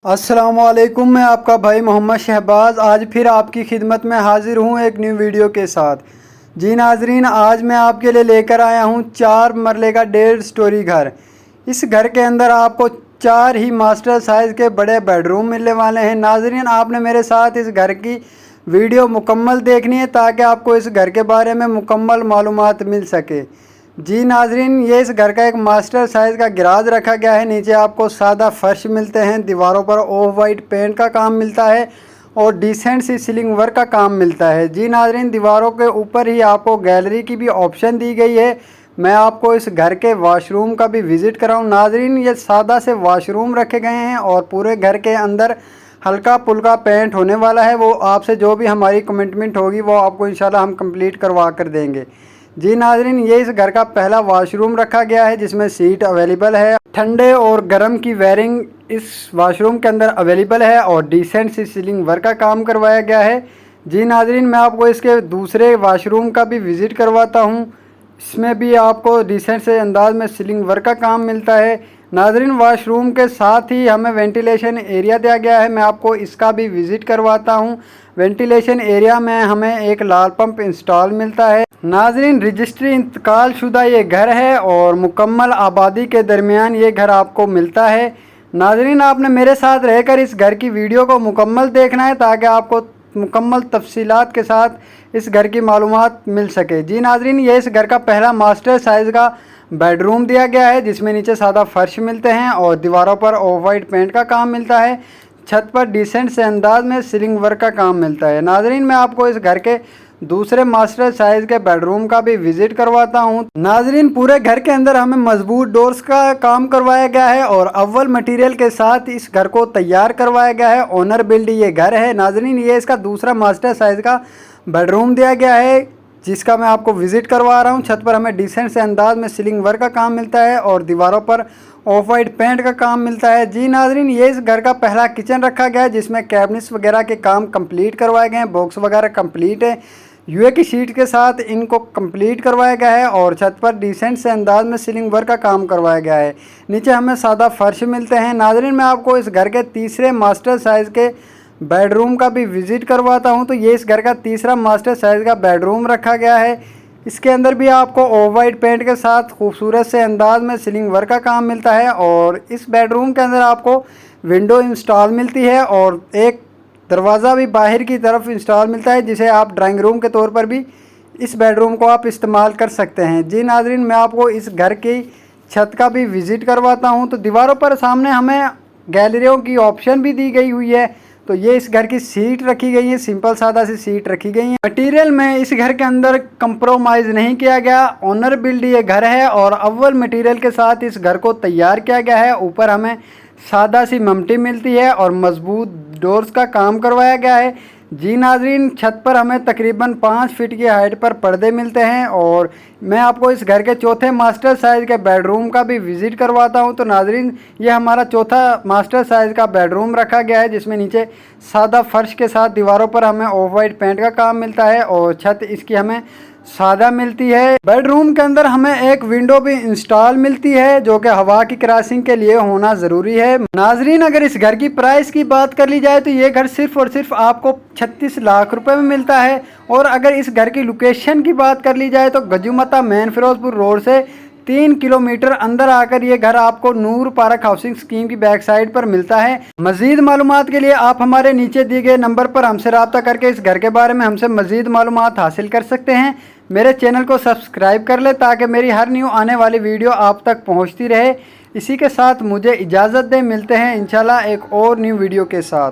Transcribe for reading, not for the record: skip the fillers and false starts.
अस्सलामुअलैकुम, मैं आपका भाई मोहम्मद शहबाज आज फिर आपकी खिदमत में हाज़िर हूँ एक न्यू वीडियो के साथ। जी नाजरीन, आज मैं आपके लिए लेकर आया हूँ 4 मरले का 1.5 स्टोरी घर। इस घर के अंदर आपको 4 ही मास्टर साइज़ के बड़े बेडरूम मिलने वाले हैं। नाजरीन, आपने मेरे साथ इस घर की वीडियो मुकम्मल देखनी है ताकि आपको इस घर के बारे में मुकम्मल मालूमात मिल सके। जी नाजरीन, ये इस घर का एक मास्टर साइज़ का गिराज रखा गया है। नीचे आपको सादा फर्श मिलते हैं, दीवारों पर ऑफ वाइट पेंट का काम मिलता है और डिसेंट सी सीलिंग वर्क का काम मिलता है। जी नाजरीन, दीवारों के ऊपर ही आपको गैलरी की भी ऑप्शन दी गई है। मैं आपको इस घर के वाशरूम का भी विज़िट कराऊँ। नाजरीन, ये सादा से वाशरूम रखे गए हैं और पूरे घर के अंदर हल्का पुल्का पेंट होने वाला है। वो आपसे जो भी हमारी कमिटमेंट होगी वो आपको इंशाल्लाह हम कंप्लीट करवा कर देंगे। जी नाजरीन, ये इस घर का पहला वॉशरूम रखा गया है जिसमें सीट अवेलेबल है। ठंडे और गर्म की वायरिंग इस वॉशरूम के अंदर अवेलेबल है और डिसेंट सी सीलिंग वर्क का काम करवाया गया है। जी नाजरीन, मैं आपको इसके दूसरे वॉशरूम का भी विज़िट करवाता हूँ। इसमें भी आपको डिसेंट से अंदाज में सीलिंग वर्क का काम मिलता है। नाजरीन, वॉशरूम के साथ ही हमें वेंटिलेशन एरिया दिया गया है। मैं आपको इसका भी विज़िट करवाता हूँ। वेंटिलेशन एरिया में हमें एक लाल पंप इंस्टॉल मिलता है। नाजरीन, रजिस्ट्री इंतकाल शुदा ये घर है और मुकम्मल आबादी के दरमियान ये घर आपको मिलता है। नाजरीन, आपने मेरे साथ रहकर इस घर की वीडियो को मुकम्मल देखना है ताकि आपको मुकम्मल तफसीलात के साथ इस घर की मालूमात मिल सके। जी नाजरीन, ये इस घर का पहला मास्टर साइज़ का बेडरूम दिया गया है जिसमें नीचे सादा फर्श मिलते हैं और दीवारों पर ऑफ वाइट पेंट का काम मिलता है। छत पर डिसेंट से अंदाज में सीलिंग वर्क का काम मिलता है। नाजरीन, मैं आपको इस घर के दूसरे मास्टर साइज़ के बेडरूम का भी विज़िट करवाता हूँ। नाजरीन, पूरे घर के अंदर हमें मजबूत डोर्स का काम करवाया गया है और अव्वल मटेरियल के साथ इस घर को तैयार करवाया गया है। ओनर बिल्ड ये घर है। नाजरीन, ये इसका दूसरा मास्टर साइज़ का बेडरूम दिया गया है जिसका मैं आपको विज़िट करवा रहा हूँ। छत पर हमें डिसेंट से अंदाज में सीलिंग वर्क का काम मिलता है और दीवारों पर ऑफ वाइट पेंट का काम मिलता है। जी नाजरीन, ये इस घर का पहला किचन रखा गया है जिसमें कैबिनेट्स वगैरह के काम कंप्लीट करवाए गए हैं। बॉक्स वगैरह कंप्लीट है। यूए की शीट के साथ इनको कंप्लीट करवाया गया है और छत पर डिसेंट से अंदाज में सीलिंग वर्क का काम करवाया गया है। नीचे हमें सादा फर्श मिलते हैं। नाजरीन, मैं आपको इस घर के तीसरे मास्टर साइज़ के बेडरूम का भी विज़िट करवाता हूं। तो ये इस घर का तीसरा मास्टर साइज़ का बेडरूम रखा गया है। इसके अंदर भी आपको ऑफ वाइट पेंट के साथ खूबसूरत से अंदाज में सीलिंग वर्क का काम मिलता है और इस बेडरूम के अंदर आपको विंडो इंस्टॉल मिलती है और एक दरवाज़ा भी बाहर की तरफ इंस्टॉल मिलता है जिसे आप ड्राइंग रूम के तौर पर भी इस बेडरूम को आप इस्तेमाल कर सकते हैं। जी नाजरीन, मैं आपको इस घर की छत का भी विज़िट करवाता हूं। तो दीवारों पर सामने हमें गैलरियों की ऑप्शन भी दी गई हुई है। तो ये इस घर की सीट रखी गई है, सिंपल सादा सी सीट रखी गई है। मटेरियल में इस घर के अंदर कंप्रोमाइज़ नहीं किया गया। ओनर बिल्ड ये घर है और अव्वल मटेरियल के साथ इस घर को तैयार किया गया है। ऊपर हमें सादा सी ममटी मिलती है और मजबूत डोर्स का काम करवाया गया है। जी नाजरीन, छत पर हमें तकरीबन 5 फीट की हाइट पर पर्दे मिलते हैं और मैं आपको इस घर के चौथे मास्टर साइज़ के बेडरूम का भी विज़िट करवाता हूं। तो नाजरीन, ये हमारा चौथा मास्टर साइज़ का बेडरूम रखा गया है जिसमें नीचे सादा फर्श के साथ दीवारों पर हमें ऑफ वाइट पेंट का काम मिलता है और छत इसकी हमें सादा मिलती है। बेडरूम के अंदर हमें एक विंडो भी इंस्टॉल मिलती है जो कि हवा की क्रॉसिंग के लिए होना ज़रूरी है। नाजरीन, अगर इस घर की प्राइस की बात कर ली जाए तो ये घर सिर्फ और सिर्फ आपको 36 लाख रुपए में मिलता है। और अगर इस घर की लोकेशन की बात कर ली जाए तो गजुमता मेन फिरोजपुर रोड से 3 किलोमीटर अंदर आकर ये घर आपको नूर पार्क हाउसिंग स्कीम की बैक साइड पर मिलता है। मजीद मालूमात के लिए आप हमारे नीचे दिए गए नंबर पर हमसे रब्ता करके इस घर के बारे में हमसे मजीद मालूमात हासिल कर सकते हैं। मेरे चैनल को सब्सक्राइब कर ले ताकि मेरी हर न्यू आने वाली वीडियो आप तक पहुंचती रहे। इसी के साथ मुझे इजाज़त दें, मिलते हैं इंशाल्लाह एक और न्यू वीडियो के साथ।